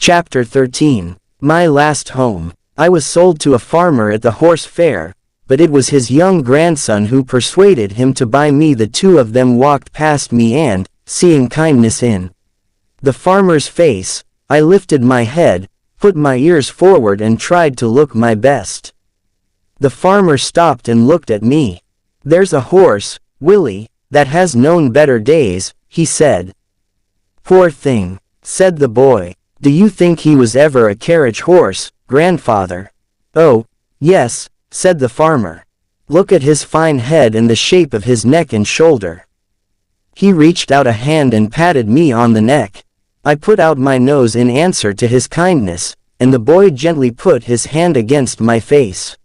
Chapter 13. My last home. I was sold to a farmer at the horse fair, but it was his young grandson who persuaded him to buy me. The two of them walked past me and, seeing kindness in the farmer's face, I lifted my head, put my ears forward and tried to look my best. The farmer stopped and looked at me. "There's a horse, Willie, that has known better days," he said. "Poor thing," said the boy. "Do you think he was ever a carriage horse, grandfather?" "Oh, yes," said the farmer. "Look at his fine head and the shape of his neck and shoulder." He reached out a hand and patted me on the neck. I put out my nose in answer to his kindness, and the boy gently put his hand against my face.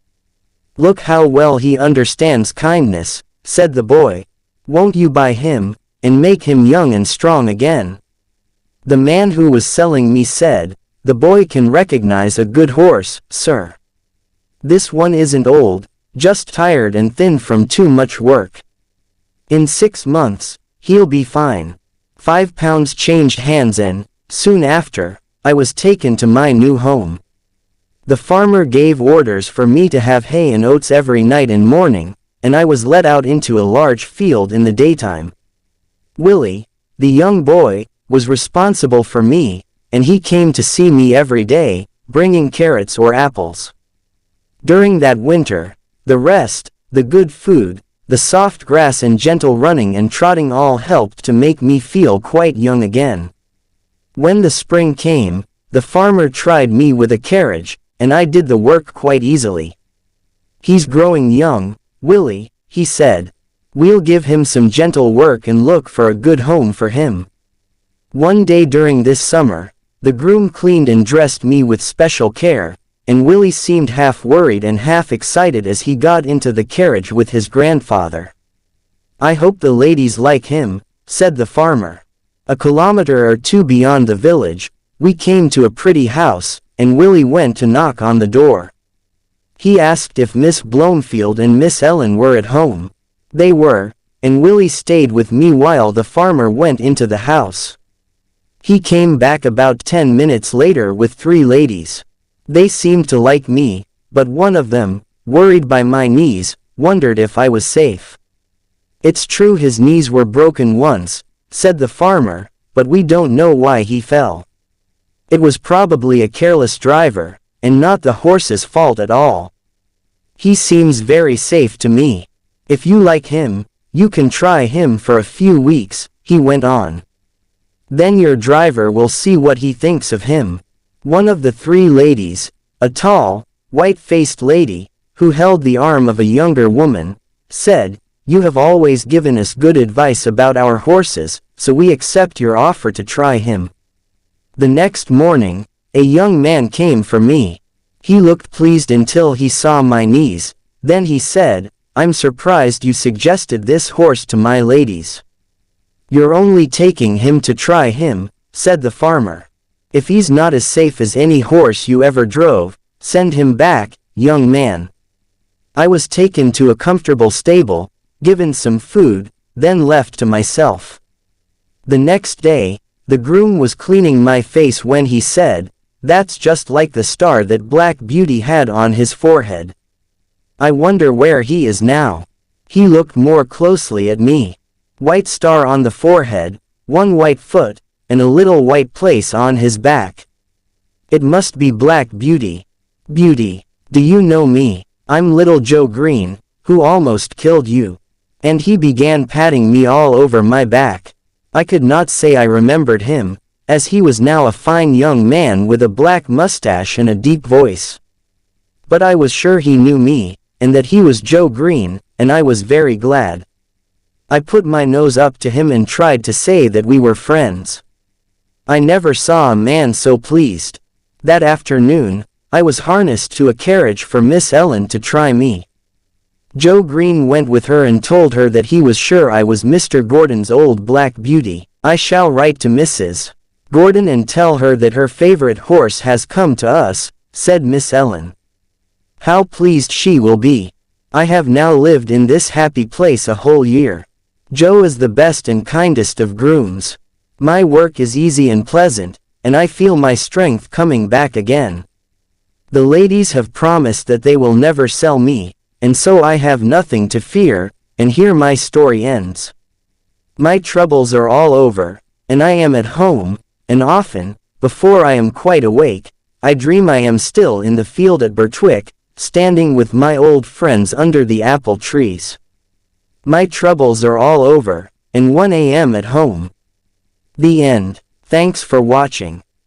"Look how well he understands kindness," said the boy. "Won't you buy him, and make him young and strong again?" The man who was selling me said, "The boy can recognize a good horse, sir. This one isn't old, just tired and thin from too much work. In 6 months, he'll be fine." £5 changed hands and, soon after, I was taken to my new home. The farmer gave orders for me to have hay and oats every night and morning, and I was let out into a large field in the daytime. Willie, the young boy, was responsible for me, and he came to see me every day, bringing carrots or apples. During that winter, the rest, the good food, the soft grass and gentle running and trotting all helped to make me feel quite young again. When the spring came, the farmer tried me with a carriage, and I did the work quite easily. "He's growing young, Willie," he said. "We'll give him some gentle work and look for a good home for him." One day during this summer, the groom cleaned and dressed me with special care, and Willie seemed half worried and half excited as he got into the carriage with his grandfather. "I hope the ladies like him," said the farmer. A kilometer or two beyond the village, we came to a pretty house, and Willie went to knock on the door. He asked if Miss Blomefield and Miss Ellen were at home. They were, and Willie stayed with me while the farmer went into the house. He came back about 10 minutes later with 3 ladies. They seemed to like me, but one of them, worried by my knees, wondered if I was safe. "It's true his knees were broken once," said the farmer, "but we don't know why he fell. It was probably a careless driver, and not the horse's fault at all. He seems very safe to me. If you like him, you can try him for a few weeks," he went on. "Then your driver will see what he thinks of him." One of the 3 ladies, a tall, white-faced lady, who held the arm of a younger woman, said, "You have always given us good advice about our horses, so we accept your offer to try him." The next morning, a young man came for me. He looked pleased until he saw my knees, then he said, "I'm surprised you suggested this horse to my ladies." "You're only taking him to try him," said the farmer. "If he's not as safe as any horse you ever drove, send him back, young man." I was taken to a comfortable stable, given some food, then left to myself. The next day, the groom was cleaning my face when he said, "That's just like the star that Black Beauty had on his forehead. I wonder where he is now." He looked more closely at me. White star on the forehead, one white foot, and a little white place on his back. "It must be Black Beauty. Beauty, do you know me? I'm little Joe Green, who almost killed you." And he began patting me all over my back. I could not say I remembered him, as he was now a fine young man with a black mustache and a deep voice. But I was sure he knew me, and that he was Joe Green, and I was very glad. I put my nose up to him and tried to say that we were friends. I never saw a man so pleased. That afternoon, I was harnessed to a carriage for Miss Ellen to try me. Joe Green went with her and told her that he was sure I was Mr. Gordon's old Black Beauty. "I shall write to Mrs. Gordon and tell her that her favorite horse has come to us," said Miss Ellen. "How pleased she will be. I have now lived in this happy place a whole year. Joe is the best and kindest of grooms. My work is easy and pleasant, and I feel my strength coming back again. The ladies have promised that they will never sell me, and so I have nothing to fear, and here my story ends. My troubles are all over, and I am at home, and often, before I am quite awake, I dream I am still in the field at Birtwick, standing with my old friends under the apple trees. My troubles are all over, and 1 a.m. at home. The end. Thanks for watching.